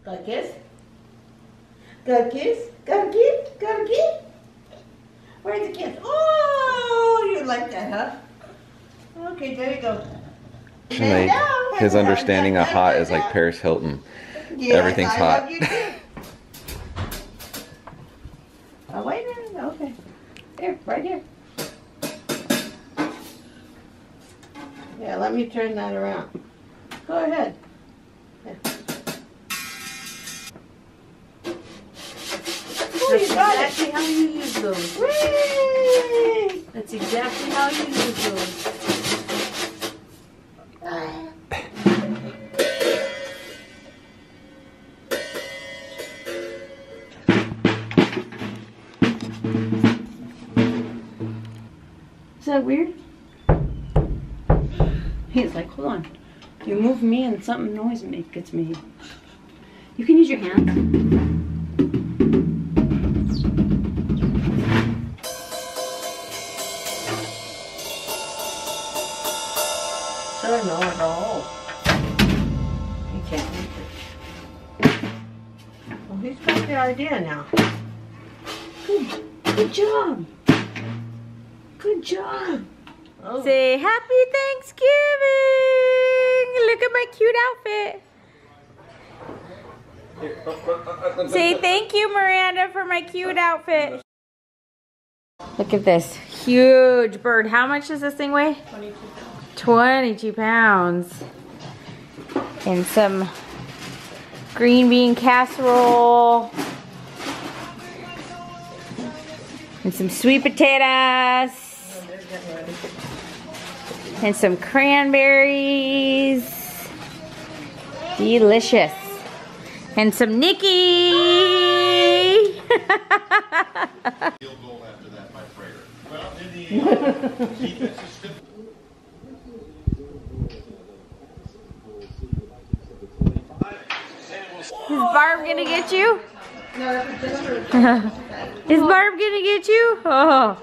Got a kiss? Got a kiss? Got a kiss? Got a kiss? Where's the kiss? Oh, you like that, huh? Okay, there you go. Like, his understanding of hot is like Paris Hilton. Yes, Everything's I hot. love you too. Oh, wait a minute. Okay. Here, right here. Yeah, let me turn that around. Go ahead. Yeah. Oh, you got it. Exactly how you use those. Whee! That's exactly how you use those. Is that weird? He's like, hold on. You move me and something noise gets me. You can use your hands. So no at all. He can't reach it. Well, he's got the idea now. Good job. Good job. Oh. Say Happy Thanksgiving! Look at my cute outfit. Say thank you, Miranda, for my cute outfit. Look at this huge bird. How much does this thing weigh? 22 pounds. And some green bean casserole. And some sweet potatoes. And some cranberries. Delicious. And some Nikki. Is Barb gonna get you? Is Barb gonna get you? Oh,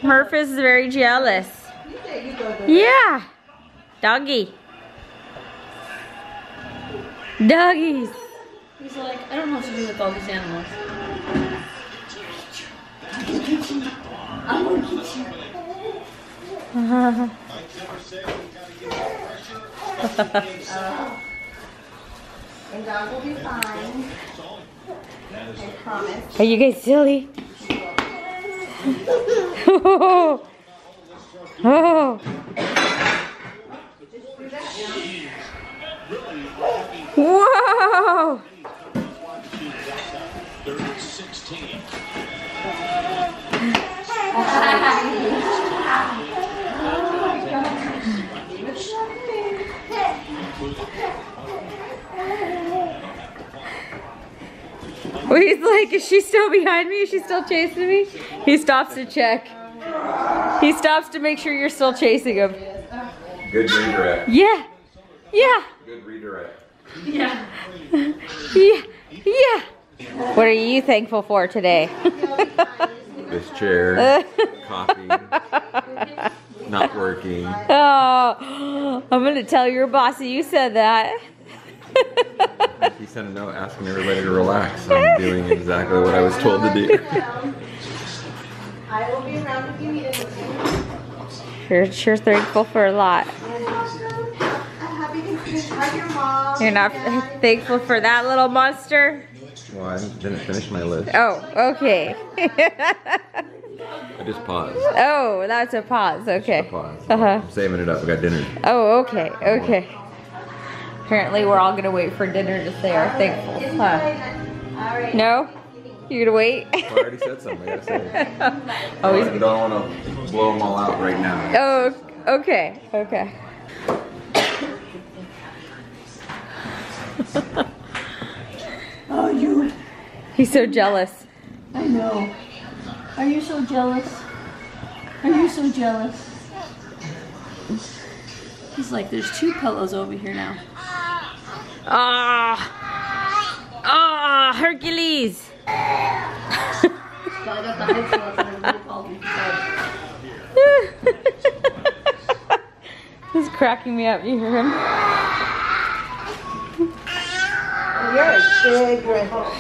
Murph is very jealous. Yeah, doggy. Doggies. He's like, I don't know what to do with all these animals. I'm gonna get you. And dog will be fine. I promise. Are you guys silly? Oh. Oh. Whoa! Well, he's like, is she still behind me? Is she still chasing me? He stops to check. He stops to make sure you're still chasing him. Good redirect. Yeah. Yeah. Good redirect. Yeah. Yeah. Yeah. What are you thankful for today? This chair, coffee, not working. Oh, I'm gonna tell your bossy you said that. He sent a note asking everybody to relax. I'm doing exactly what I was told to do. I will be around if you need anything. You're sure thankful for a lot. Happy Thanksgiving. Hug your mom. You're not thankful for that little monster? Well, I didn't finish my list. Oh, okay. I just paused. Oh, that's a pause. Okay. Just a pause. Uh-huh. I'm saving it up. We got dinner. Oh, okay. Okay. Apparently, we're all gonna wait for dinner to say our thankful. Huh? No? You're gonna wait? Well, I already said something. I gotta say it. Oh, I don't want to blow them all out right now. Oh, okay. Okay. Oh, you. He's so jealous. I know. Are you so jealous? Are you so jealous? He's like, there's 2 pillows over here now. Ah. Ah, Hercules. He's cracking me up. You hear him? You're a big grandpa.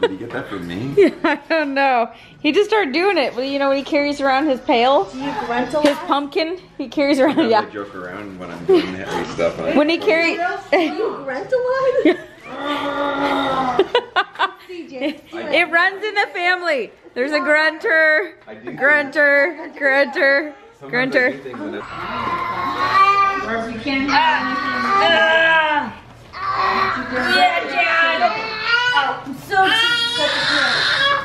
Did you get that from me? Yeah, I don't know. He just started doing it. You know when he carries around his pail? Do you grunt a His lot? pumpkin? He carries around, I yeah. joke around when I'm doing heavy stuff. And When he carries... Do you grunt a lot? It runs in the family. There's a grunter, I do grunter, grunter, sometimes I grunter. do things when it's- You can't Yeah, Dad. Oh, I'm so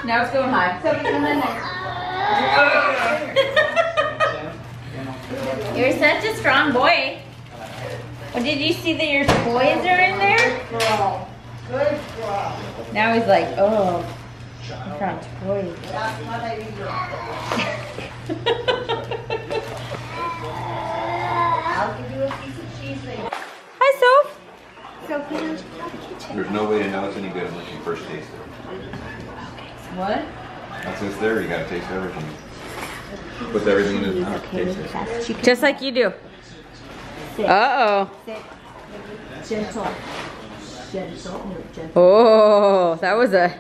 now it's going high. You're such a strong boy. Well, did you see that your toys are in there? Good girl. Now he's like, oh, I found toys. That's what I do. I'll give you a piece of cheese later. Hi, Soph. So finish the kitchen. There's no way to know it's any good unless you first taste it. What? Once it's there, you gotta taste everything. Put everything in his mouth. Taste it. Just like you do. Uh-oh. Gentle. Gentle. No, gentle. Oh, that was a...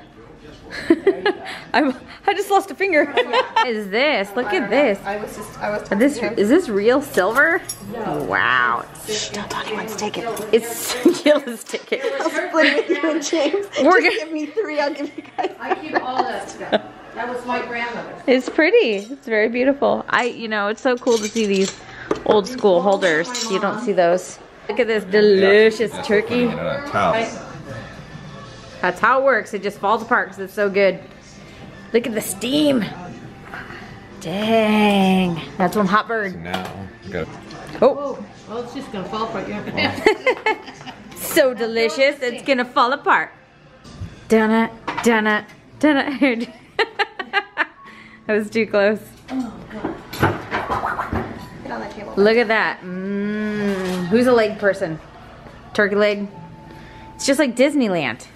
I just lost a finger. What is this? Look at this. I was talking Is to him. this real silver? No. Wow. Don't tell anyone to take it. It's let's take it. I'll split it with you and James. We're Just gonna- give me 3, I'll give you guys. I keep all that stuff. That was my grandmother's. It's pretty. It's very beautiful. It's so cool to see these old school holders. You don't see those. Look at this delicious That's turkey. putting it on a towel. That's how it works. It just falls apart because it's so good. Look at the steam. Dang. That's one hot bird. Now, you gotta Oh, Well, it's just gonna fall apart. You're not gonna so delicious. It's gonna fall apart. Dun it, dun it, dun it. That was too close. Get on that table. Look at that. Mmm. Who's a leg person? Turkey leg. It's just like Disneyland.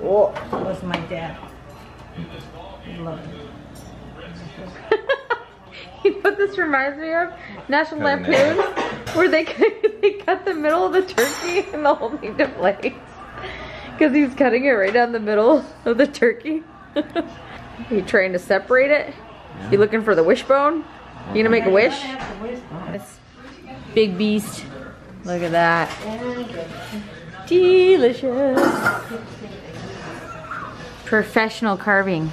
Oh, that was my dad. He loved it. You know what this reminds me of? National Cutting Lampoon, where they cut the middle of the turkey and the whole thing to place. Because he's cutting it right down the middle of the turkey. You trying to separate it? You looking for the wishbone? You gonna make a wish? This big beast. Look at that. Delicious. Professional carving.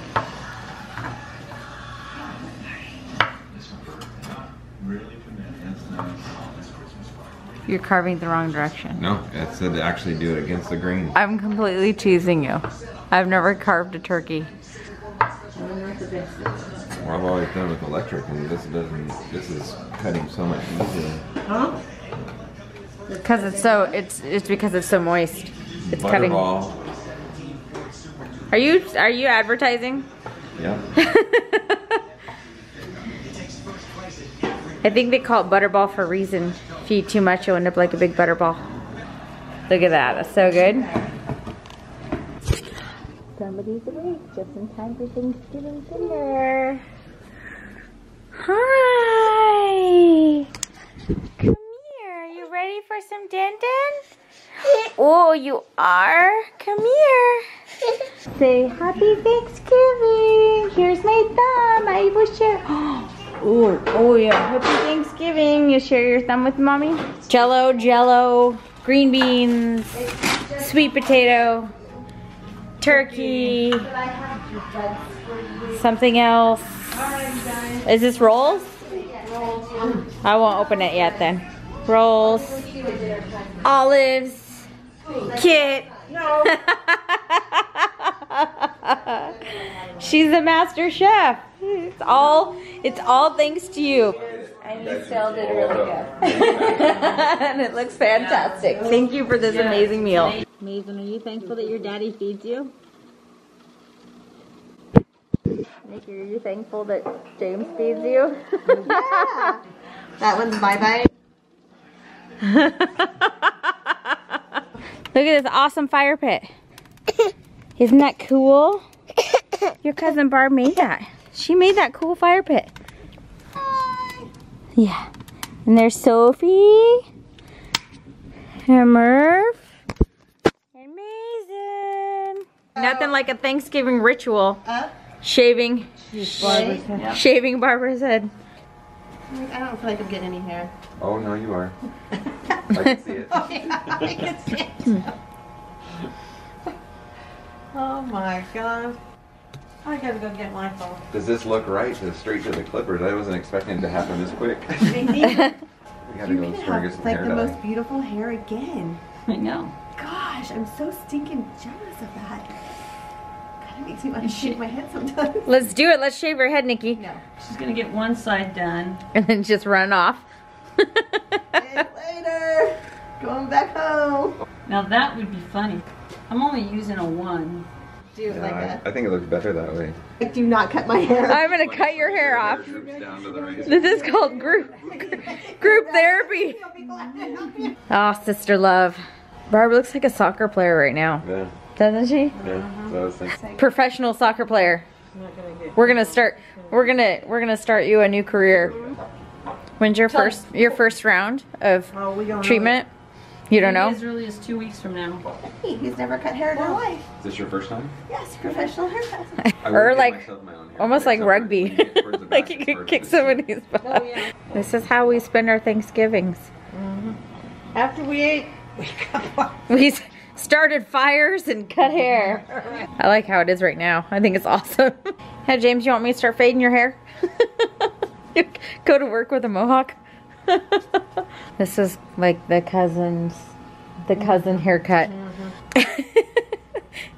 You're carving the wrong direction. No, it said to actually do it against the grain. I'm completely teasing you. I've never carved a turkey. Well, I've always done with electric, and this is cutting so much easier. Huh? Because it's because it's so moist. It's cutting. Butterball. Are you advertising? Yeah. I think they call it butterball for a reason. If you eat too much, you'll end up like a big butterball. Look at that. That's so good. Somebody's awake just in time for Thanksgiving dinner. Hi. Come here. Are you ready for some din din? Oh, you are? Come here. Say happy Thanksgiving. Here's my thumb. I will share. Oh yeah. Happy Thanksgiving. You share your thumb with mommy? Jello, green beans, sweet potato, turkey, something else. Is this rolls? I won't open it yet then. Rolls, olives, Kit. No. She's the master chef. It's all thanks to you. And you still did really good. And it looks fantastic. Thank you for this amazing meal. Mason, are you thankful that your daddy feeds you? Nikki, are you thankful that James feeds you? Yeah. That one's bye-bye. Look at this awesome fire pit. Isn't that cool? Your cousin Barb made that. She made that cool fire pit. Yeah. And there's Sophie. And Murph. nothing like a Thanksgiving ritual. Up. Shaving Barbara's head. head. I don't feel like I'm getting any hair. Oh no, you are. I can see it. Oh, yeah, I can see it. Oh my god. I gotta go get my phone. Does this look right? Straight to the clippers. I wasn't expecting it to happen this quick. Maybe. We gotta You go can store and get have some like hair the dye. most beautiful hair again. I know. Gosh, I'm so stinking jealous of that. God, it makes me want to shave my head sometimes. Let's do it. Let's shave your head, Nikki. No. She's gonna get one side done. And then just run off. And later, going back home. Now that would be funny. I'm only using a 1. Do it like that. I think it looks better that way. Like, do not cut my hair. I'm gonna cut your hair off. Droops down to the right. This is called group therapy. Oh, sister love. Barbara looks like a soccer player right now, Yeah, doesn't she? yeah. So I was thinking. Professional soccer player. We're gonna start you a new career. When's your first round of Oh, we don't treatment? You don't know? Maybe as early as 2 weeks from now. He's never cut hair in her life. Is this your first time? Yes, professional haircut. I Or would give like- myself my own hair, Almost but like except for rugby. when you get towards the Like back, you it's could hard kick to see. somebody's butt. This is how we spend our Thanksgivings. After we ate, we cut one. We started fires and cut hair. I like how it is right now. I think it's awesome. Hey, James, you want me to start fading your hair? Go to work with a mohawk? This is like the cousin haircut.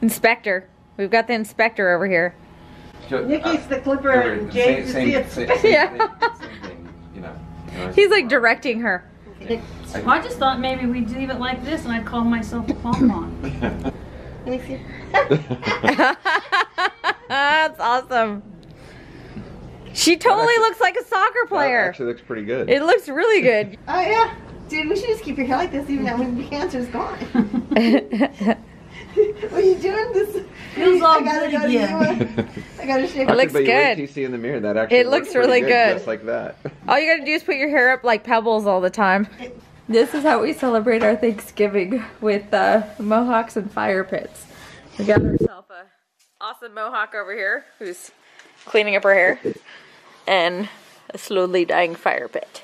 Inspector. We've got the inspector over here. Nikki's the clipper and James is the inspector. Yeah. Same thing, you know. He's like directing her. Well, I just thought maybe we'd leave it like this and I'd call myself a pom-pom. Let me see. That's awesome. She totally looks like a soccer That player. actually looks pretty good. It looks really good. Oh yeah. Dude, we should just keep your hair like this even when the cancer's gone. What are you doing? This Feels all I gotta good go to you. again. I gotta shave It my looks But you wait good. till you see in the mirror that actually It looks pretty really good. Just like that. All you gotta do is put your hair up like pebbles all the time. This is how we celebrate our Thanksgiving with mohawks and fire pits. We got ourselves a awesome mohawk over here who's cleaning up her hair and a slowly dying fire pit.